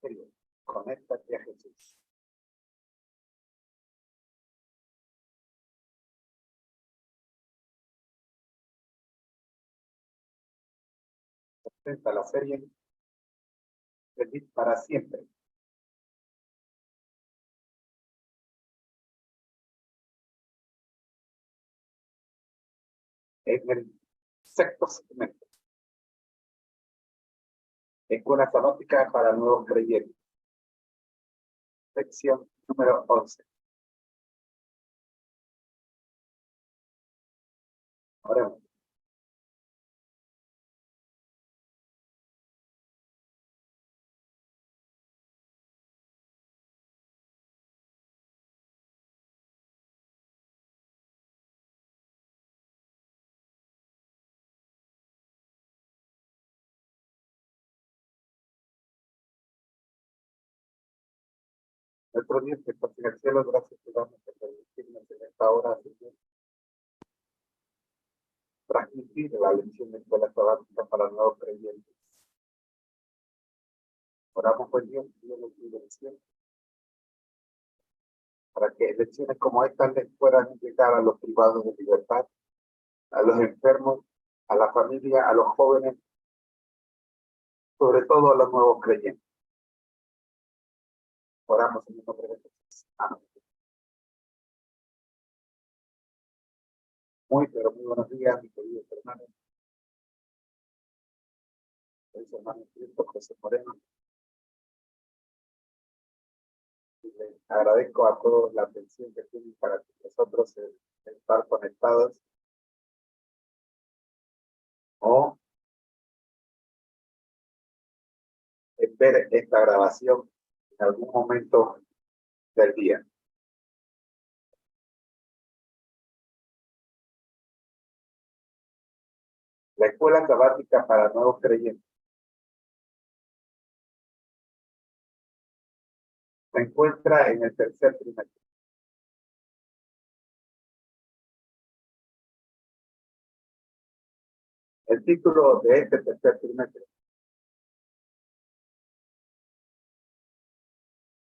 Evangelio. Conéctate a Jesús. Presenta la serie Feliz para siempre. En el sexto segmento. Escuela sabática para nuevos creyentes. Sección número 11. Oremos. Nuestro Dios que estás en el cielo, gracias te damos por permitirnos en esta hora, Señor, transmitir la lección de escuela sabática para nuevos creyentes. Oramos por Dios, Dios nos bendiga, para que lecciones como estas les puedan llegar a los privados de libertad, a los enfermos, a la familia, a los jóvenes, sobre todo a los nuevos creyentes. Oramos en el nombre de Jesús. Amén. Pero muy buenos días, mis queridos hermanos. Soy su hermano Cristo, José Moreno. Y les agradezco a todos la atención que tienen para nosotros estar conectados o ver esta grabación en algún momento del día. La escuela sabática para nuevos creyentes se encuentra en el tercer trimestre. El título de este tercer trimestre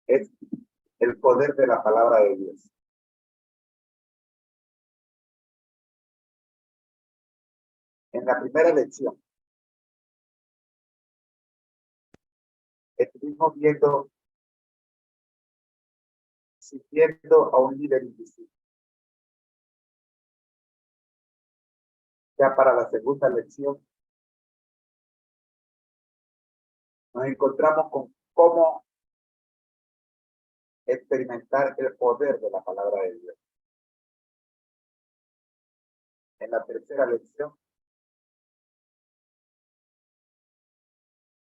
es El poder de la palabra de Dios. En la primera lección estuvimos viendo siguiendo a un líder invisible. Ya para la segunda lección nos encontramos con cómo experimentar el poder de la palabra de Dios. En la tercera lección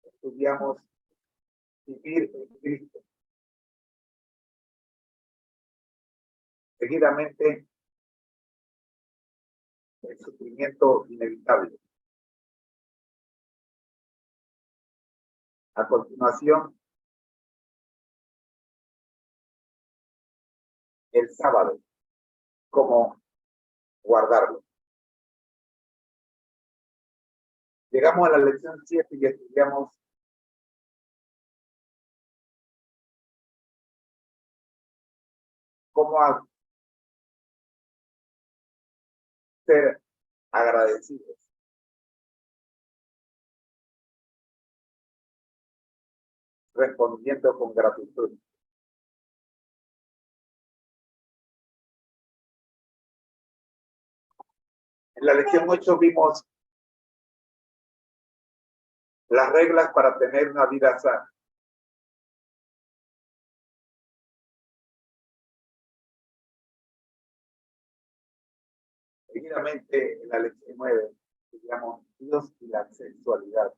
estudiamos vivir en Cristo. Seguidamente, el sufrimiento inevitable. A continuación, el sábado, cómo guardarlo. Llegamos a la lección 7 y estudiamos cómo ser agradecidos. Respondiendo con gratitud. En la lección 8 vimos las reglas para tener una vida sana. Seguidamente, en la lección 9, estudiamos Dios y la sexualidad.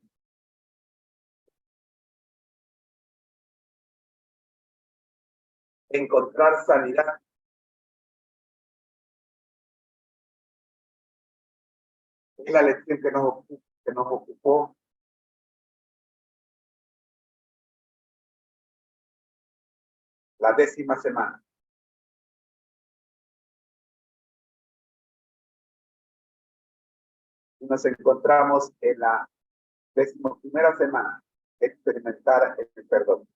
Encontrar sanidad. Es la lección que nos ocupó la 10ª semana. Y nos encontramos en la 11ª semana, experimentar el perdón.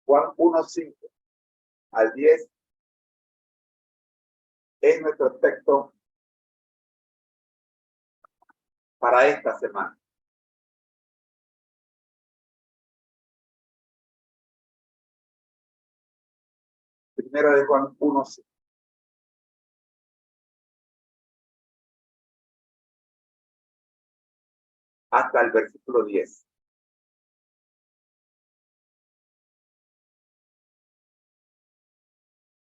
Juan 1:5 al 10 es nuestro texto para esta semana. Primero de Juan 1:5. Hasta el versículo 10.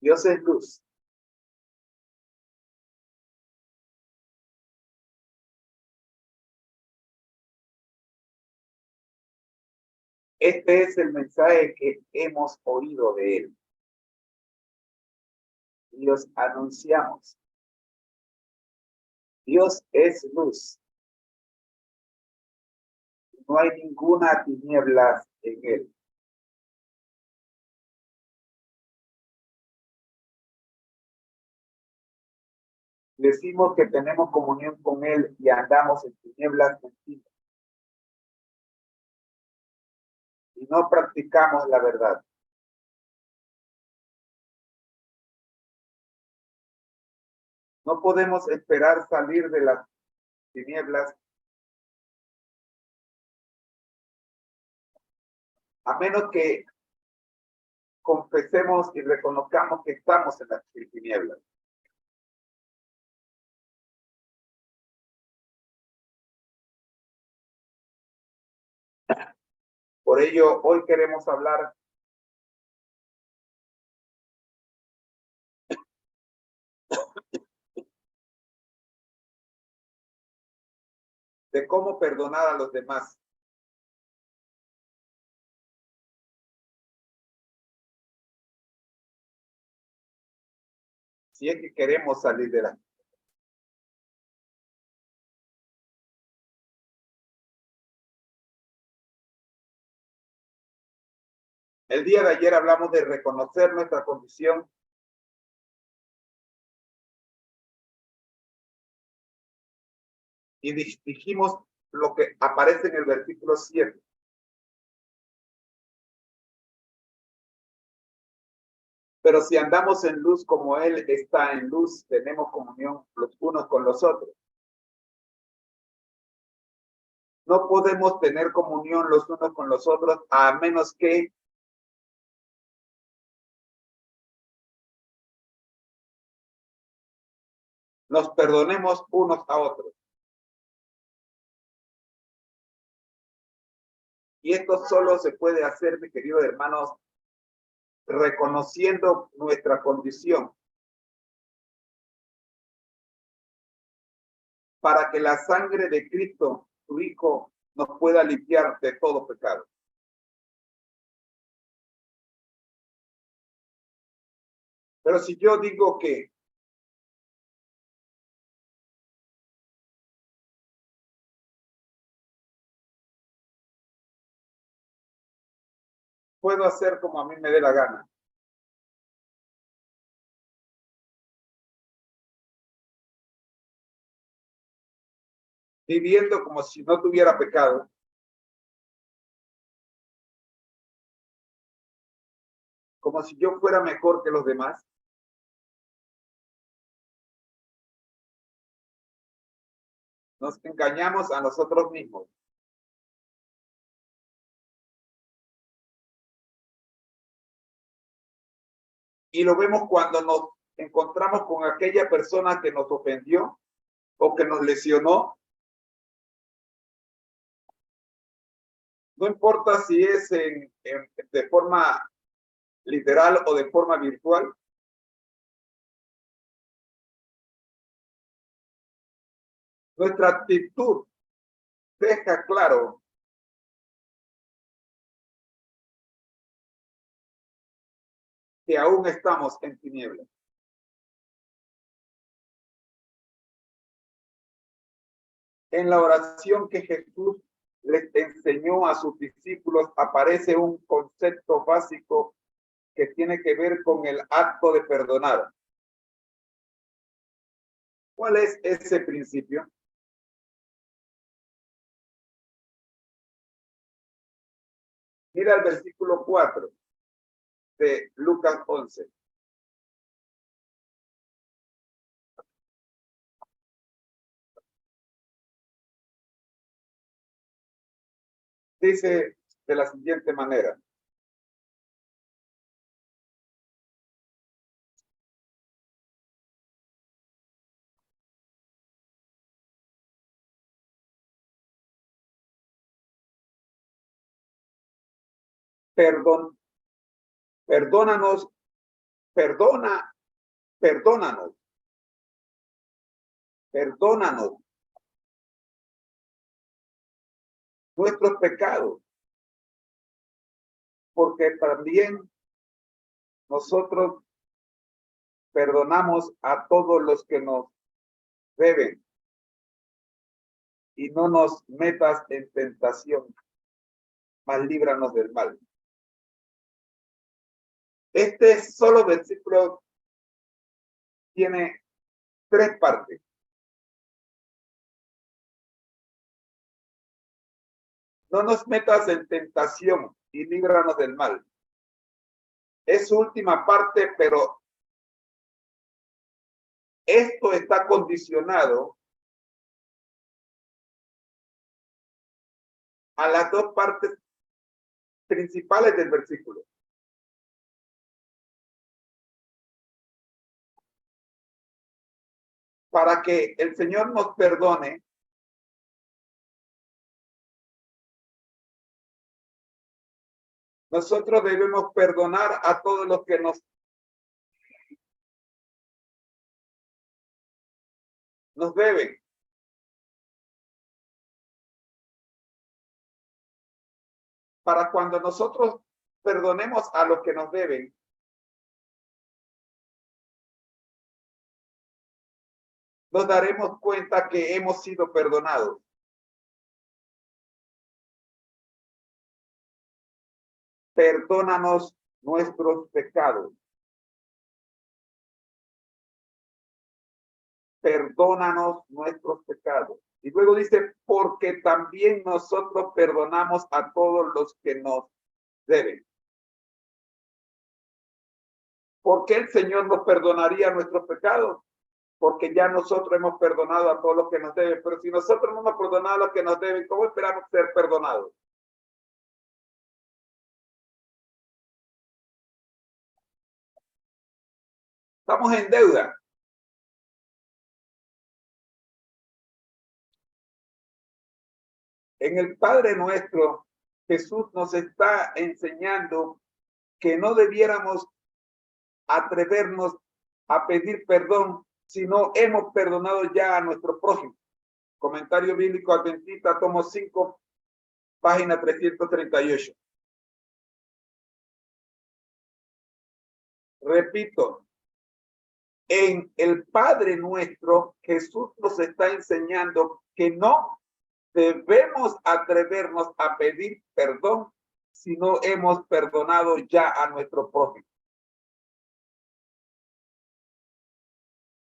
Dios es luz. Este es el mensaje que hemos oído de él. Y os anunciamos. Dios es luz. No hay ninguna tinieblas en él. Decimos que tenemos comunión con él y andamos en tinieblas mentiras. Y no practicamos la verdad. No podemos esperar salir de las tinieblas a menos que confesemos y reconozcamos que estamos en las tinieblas. Por ello, hoy queremos hablar de cómo perdonar a los demás. Si es que queremos salir de la... El día de ayer hablamos de reconocer nuestra condición y dijimos lo que aparece en el versículo 7. Pero si andamos en luz como Él está en luz, tenemos comunión los unos con los otros. No podemos tener comunión los unos con los otros a menos que nos perdonemos unos a otros. Y esto solo se puede hacer, mis queridos hermanos, reconociendo nuestra condición, para que la sangre de Cristo, su Hijo, nos pueda limpiar de todo pecado. Pero si yo digo que puedo hacer como a mí me dé la gana, viviendo como si no tuviera pecado, como si yo fuera mejor que los demás, nos engañamos a nosotros mismos. Y lo vemos cuando nos encontramos con aquella persona que nos ofendió o que nos lesionó. No importa si es de forma literal o de forma virtual. Nuestra actitud deja claro que aún estamos en tinieblas. En la oración que Jesús les enseñó a sus discípulos aparece un concepto básico que tiene que ver con el acto de perdonar. ¿Cuál es ese principio? Mira el versículo 4. de Lucas 11. Dice de la siguiente manera. Perdónanos, perdónanos nuestros pecados, porque también nosotros perdonamos a todos los que nos deben, y no nos metas en tentación, mas líbranos del mal. Este solo versículo tiene 3 partes. No nos metas en tentación y líbranos del mal. Es su última parte, pero esto está condicionado a las 2 partes principales del versículo. Para que el Señor nos perdone, nosotros debemos perdonar a todos los que nos deben. Para cuando nosotros perdonemos a los que nos deben, nos daremos cuenta que hemos sido perdonados. Perdónanos nuestros pecados. Perdónanos nuestros pecados. Y luego dice, porque también nosotros perdonamos a todos los que nos deben. ¿Por qué el Señor nos perdonaría nuestros pecados? Porque ya nosotros hemos perdonado a todos los que nos deben. Pero si nosotros no hemos perdonado a los que nos deben, ¿cómo esperamos ser perdonados? Estamos en deuda. En el Padre Nuestro, Jesús nos está enseñando que no debiéramos atrevernos a pedir perdón si no hemos perdonado ya a nuestro prójimo. Comentario bíblico adventista, tomo 5, página 338. Repito, en el Padre Nuestro, Jesús nos está enseñando que no debemos atrevernos a pedir perdón si no hemos perdonado ya a nuestro prójimo.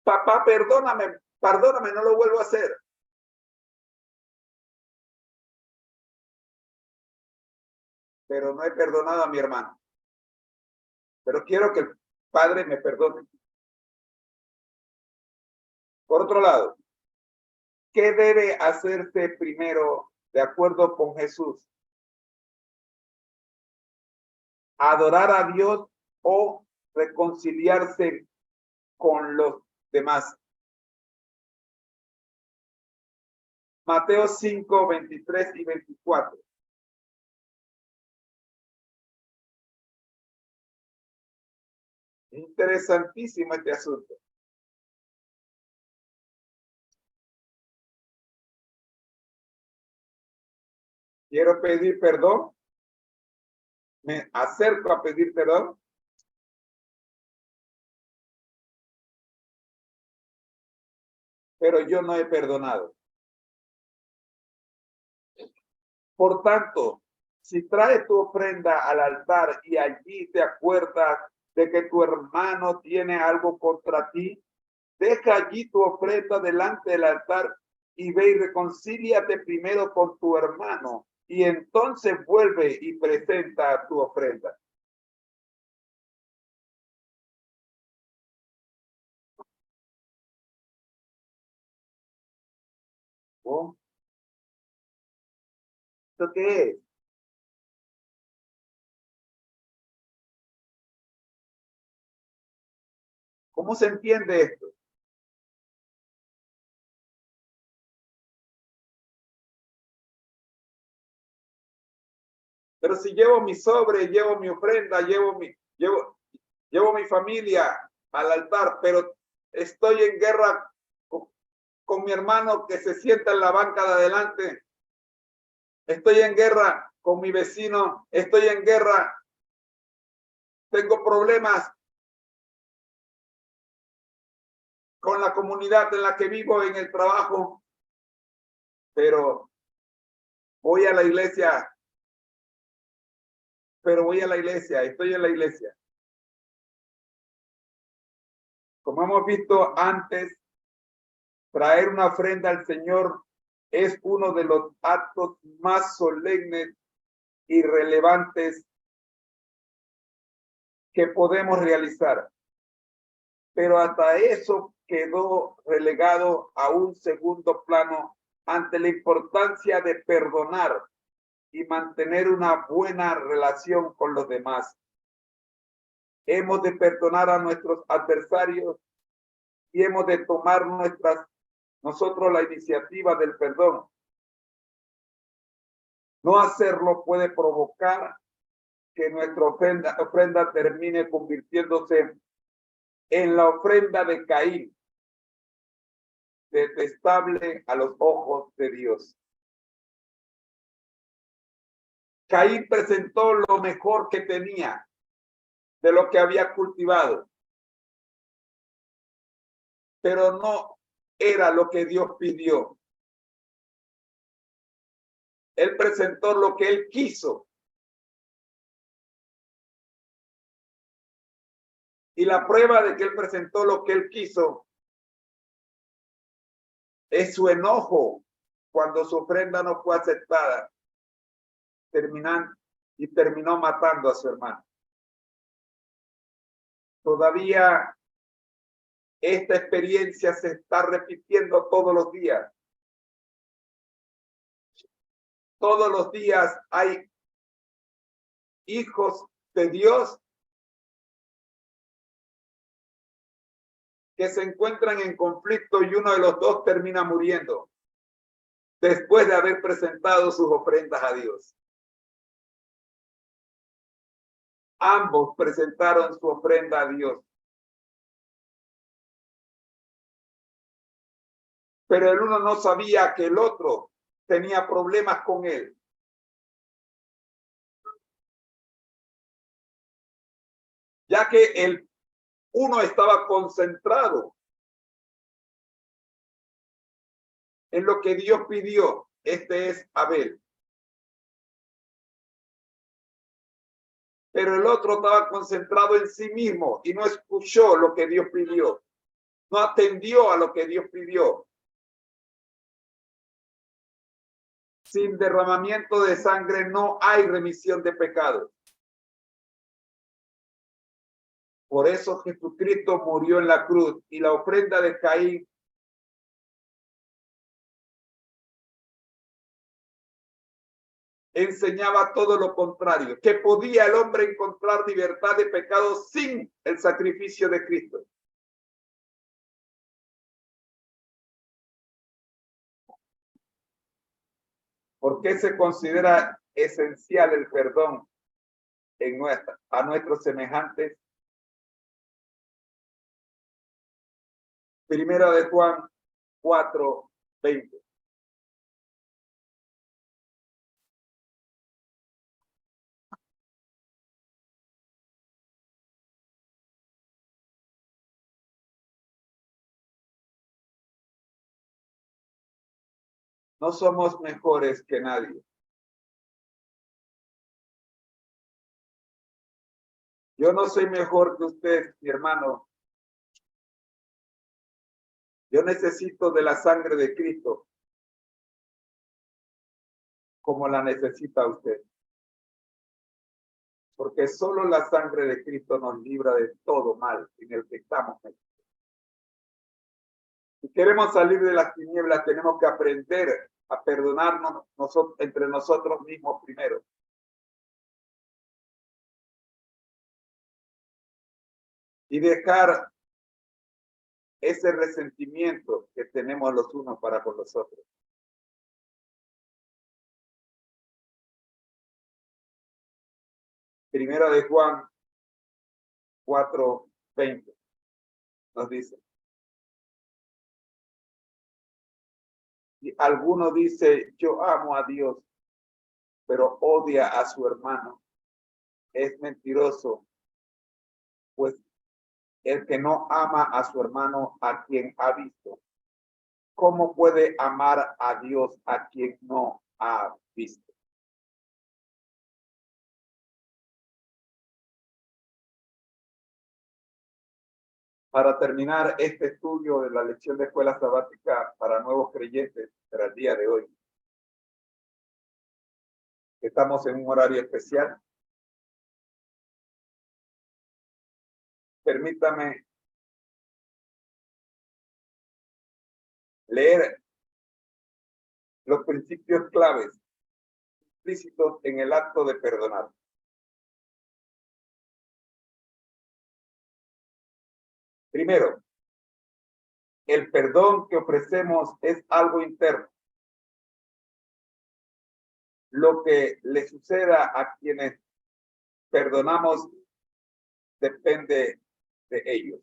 Papá, perdóname, no lo vuelvo a hacer. Pero no he perdonado a mi hermano. Pero quiero que el Padre me perdone. Por otro lado, ¿qué debe hacerse primero de acuerdo con Jesús? ¿Adorar a Dios o reconciliarse con los demás? Mateo 5, 23 y 24. Interesantísimo este asunto. Quiero pedir perdón. Me acerco a pedir perdón. Pero yo no he perdonado. Por tanto, si traes tu ofrenda al altar y allí te acuerdas de que tu hermano tiene algo contra ti, deja allí tu ofrenda delante del altar y ve y reconcíliate primero con tu hermano y entonces vuelve y presenta tu ofrenda. ¿Oh? ¿Esto qué es? ¿Cómo se entiende esto? Pero si llevo mi sobre, llevo mi ofrenda, llevo mi familia al altar, pero estoy en guerra con mi hermano que se sienta en la banca de adelante, estoy en guerra con mi vecino, estoy en guerra, tengo problemas con la comunidad en la que vivo, en el trabajo, pero voy a la iglesia, estoy en la iglesia. Como hemos visto antes, traer una ofrenda al Señor es uno de los actos más solemnes y relevantes que podemos realizar. Pero hasta eso quedó relegado a un segundo plano ante la importancia de perdonar y mantener una buena relación con los demás. Hemos de perdonar a nuestros adversarios y hemos de tomar nosotros la iniciativa del perdón. No hacerlo puede provocar que nuestra ofrenda termine convirtiéndose en la ofrenda de Caín, detestable a los ojos de Dios. Caín presentó lo mejor que tenía de lo que había cultivado, pero no era lo que Dios pidió. Él presentó lo que él quiso. Y la prueba de que él presentó lo que él quiso es su enojo cuando su ofrenda no fue aceptada, terminó matando a su hermano. Todavía esta experiencia se está repitiendo todos los días. Todos los días hay hijos de Dios que se encuentran en conflicto y uno de los dos termina muriendo después de haber presentado sus ofrendas a Dios. Ambos presentaron su ofrenda a Dios. Pero el uno no sabía que el otro tenía problemas con él. Ya que el uno estaba concentrado en lo que Dios pidió. Este es Abel. Pero el otro estaba concentrado en sí mismo y no escuchó lo que Dios pidió. No atendió a lo que Dios pidió. Sin derramamiento de sangre no hay remisión de pecados. Por eso Jesucristo murió en la cruz y la ofrenda de Caín enseñaba todo lo contrario, que podía el hombre encontrar libertad de pecados sin el sacrificio de Cristo. ¿Por qué se considera esencial el perdón a nuestros semejantes? Primera de Juan 4:20. No somos mejores que nadie. Yo no soy mejor que usted, mi hermano. Yo necesito de la sangre de Cristo como la necesita usted. Porque solo la sangre de Cristo nos libra de todo mal en el que estamos metidos. Si queremos salir de las tinieblas, tenemos que aprender a perdonarnos entre nosotros mismos primero. Y dejar ese resentimiento que tenemos los unos para con los otros. Primera de Juan 4:20 nos dice: si alguno dice yo amo a Dios, pero odia a su hermano, es mentiroso, pues el que no ama a su hermano a quien ha visto, ¿cómo puede amar a Dios a quien no ha visto? Para terminar este estudio de la lección de escuela sabática para nuevos creyentes para el día de hoy, estamos en un horario especial. Permítame leer los principios claves implícitos en el acto de perdonar. Primero, el perdón que ofrecemos es algo interno. Lo que le suceda a quienes perdonamos depende de ellos.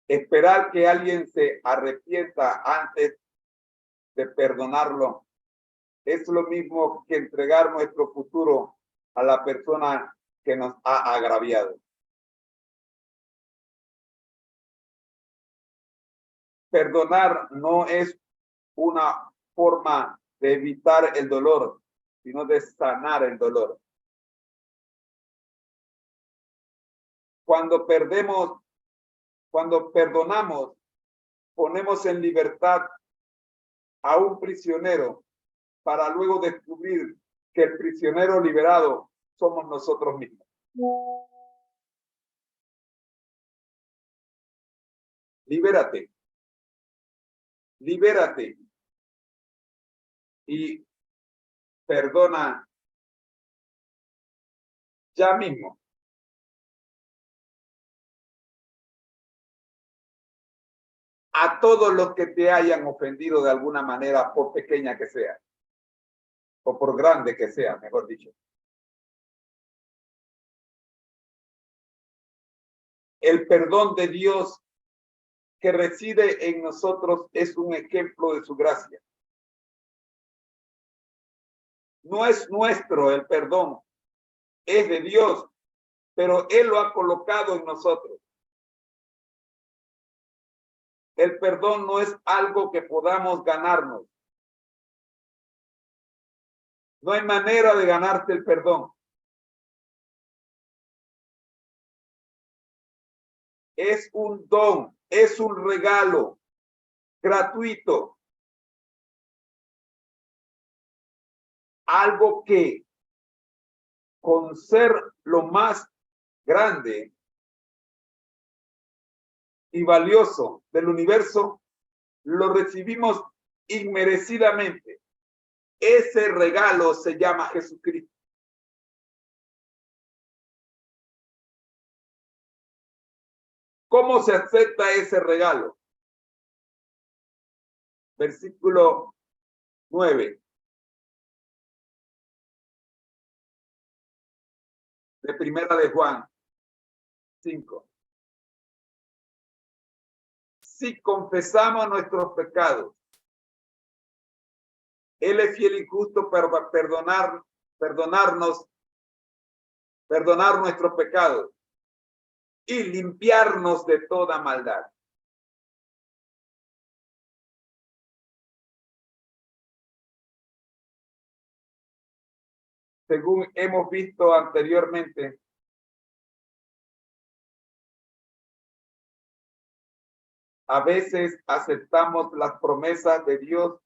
Esperar que alguien se arrepienta antes de perdonarlo es lo mismo que entregar nuestro futuro a la persona que nos ha agraviado. Perdonar no es una forma de evitar el dolor, sino de sanar el dolor. Cuando perdonamos, ponemos en libertad a un prisionero para luego descubrir que el prisionero liberado somos nosotros mismos. Libérate. Libérate y perdona ya mismo. A todos los que te hayan ofendido de alguna manera, por pequeña que sea, o por grande que sea, mejor dicho. El perdón de Dios que reside en nosotros es un ejemplo de su gracia. No es nuestro el perdón, es de Dios, pero Él lo ha colocado en nosotros. El perdón no es algo que podamos ganarnos. No hay manera de ganarte el perdón. Es un don, es un regalo gratuito. Algo que, con ser lo más grande y valioso del universo, lo recibimos inmerecidamente. Ese regalo se llama Jesucristo. ¿Cómo se acepta ese regalo? Versículo 9. De primera de Juan 5. Si confesamos nuestros pecados, Él es fiel y justo para perdonar nuestros pecados y limpiarnos de toda maldad. Según hemos visto anteriormente, a veces aceptamos las promesas de Dios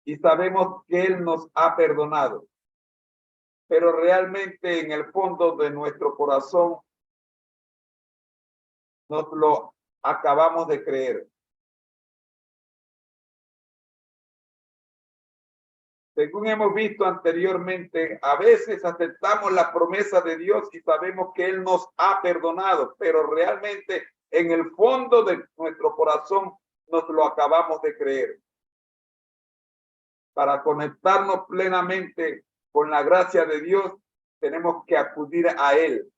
y sabemos que Él nos ha perdonado, pero realmente en el fondo de nuestro corazón nos lo acabamos de creer. Según hemos visto anteriormente, a veces aceptamos la promesa de Dios y sabemos que Él nos ha perdonado, pero realmente en el fondo de nuestro corazón nos lo acabamos de creer. Para conectarnos plenamente con la gracia de Dios, tenemos que acudir a Él.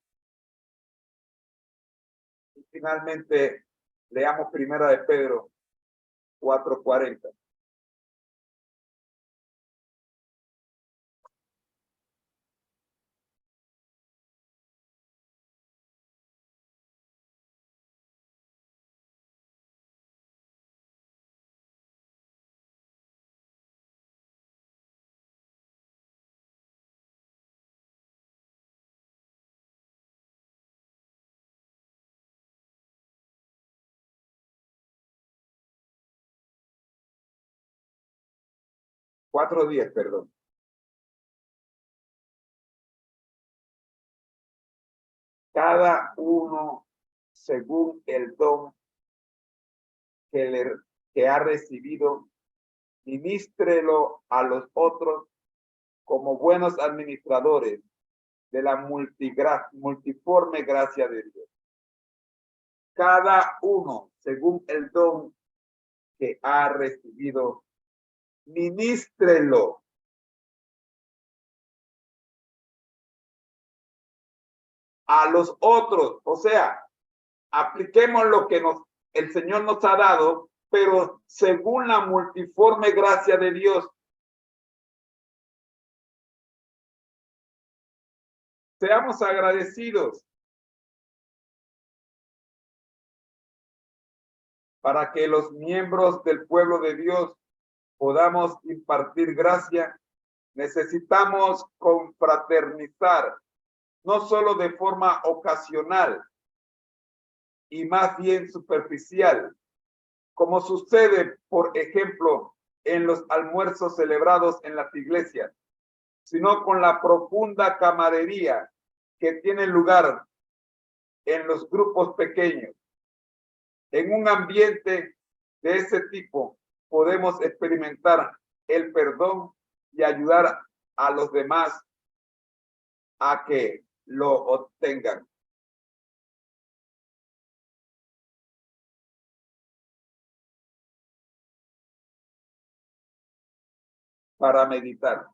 Y finalmente, leamos Primera de Pedro 4:40. Cuatro días, perdón. Cada uno según el don que ha recibido, ministrelo a los otros como buenos administradores de la multiforme gracia de Dios. Cada uno según el don que ha recibido, ministrelo a los otros. O sea, apliquemos lo que el Señor nos ha dado, pero según la multiforme gracia de Dios. Seamos agradecidos para que los miembros del pueblo de Dios podamos impartir gracia. Necesitamos confraternizar, no solo de forma ocasional y más bien superficial, como sucede, por ejemplo, en los almuerzos celebrados en las iglesias, sino con la profunda camaradería que tiene lugar en los grupos pequeños. En un ambiente de ese tipo podemos experimentar el perdón y ayudar a los demás a que lo obtengan. Para meditar.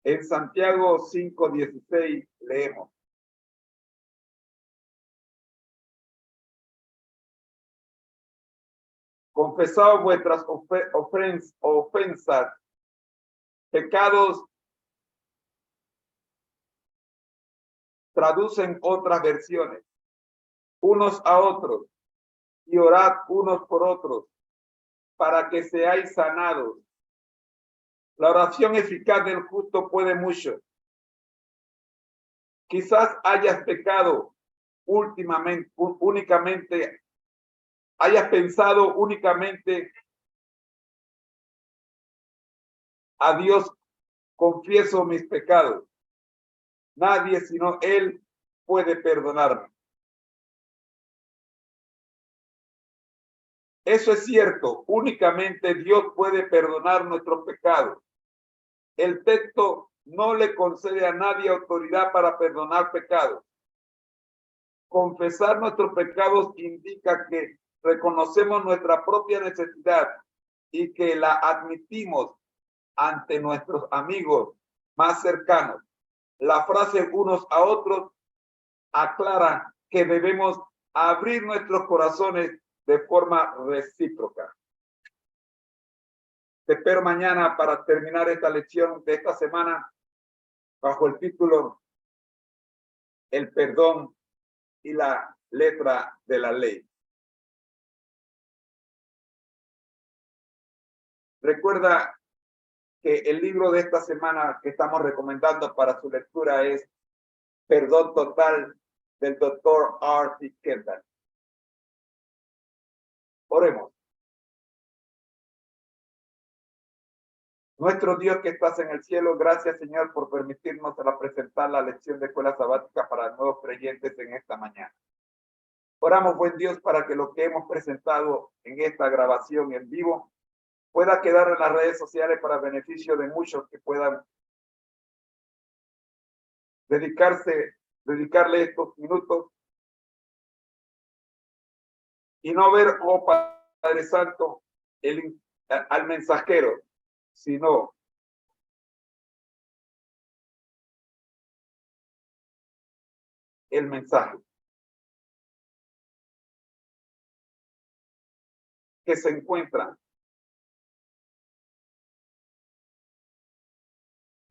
En Santiago 5:16 leemos: confesad vuestras ofensas, pecados, traducen otras versiones, unos a otros, y orad unos por otros, para que seáis sanados. La oración eficaz del justo puede mucho. Quizás hayas pecado únicamente, hayas pensado únicamente: a Dios confieso mis pecados. Nadie sino Él puede perdonarme. Eso es cierto, únicamente Dios puede perdonar nuestros pecados. El texto no le concede a nadie autoridad para perdonar pecados. Confesar nuestros pecados indica que reconocemos nuestra propia necesidad y que la admitimos ante nuestros amigos más cercanos. La frase unos a otros aclara que debemos abrir nuestros corazones de forma recíproca. Te espero mañana para terminar esta lección de esta semana bajo el título El perdón y la letra de la ley. Recuerda que el libro de esta semana que estamos recomendando para su lectura es Perdón Total, del Dr. R.T. Kendall. Oremos. Nuestro Dios que estás en el cielo, gracias Señor por permitirnos presentar la lección de escuela sabática para nuevos creyentes en esta mañana. Oramos, buen Dios, para que lo que hemos presentado en esta grabación en vivo pueda quedar en las redes sociales para beneficio de muchos que puedan dedicarle estos minutos y no ver, oh Padre Santo, al mensajero, sino el mensaje que se encuentra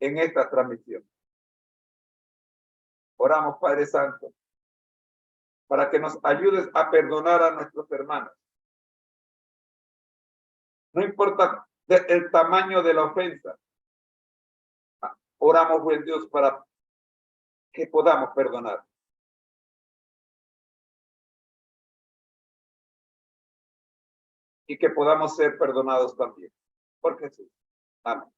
en esta transmisión. Oramos, Padre Santo, para que nos ayudes a perdonar a nuestros hermanos. No importa el tamaño de la ofensa. Oramos, buen Dios, para que podamos perdonar. Y que podamos ser perdonados también. Por Jesús. Amén.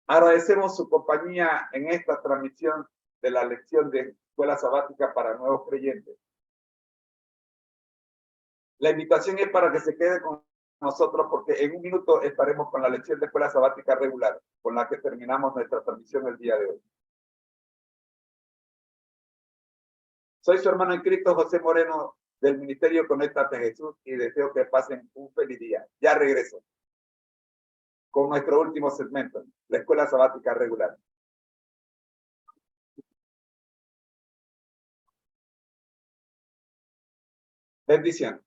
Agradecemos su compañía en esta transmisión de la lección de escuela sabática para nuevos creyentes. La invitación es para que se quede con nosotros porque en un minuto estaremos con la lección de escuela sabática regular, con la que terminamos nuestra transmisión el día de hoy. Soy su hermano en Cristo, José Moreno, del Ministerio Conéctate Jesús, y deseo que pasen un feliz día. Ya regreso con nuestro último segmento, la escuela sabática regular. Bendición.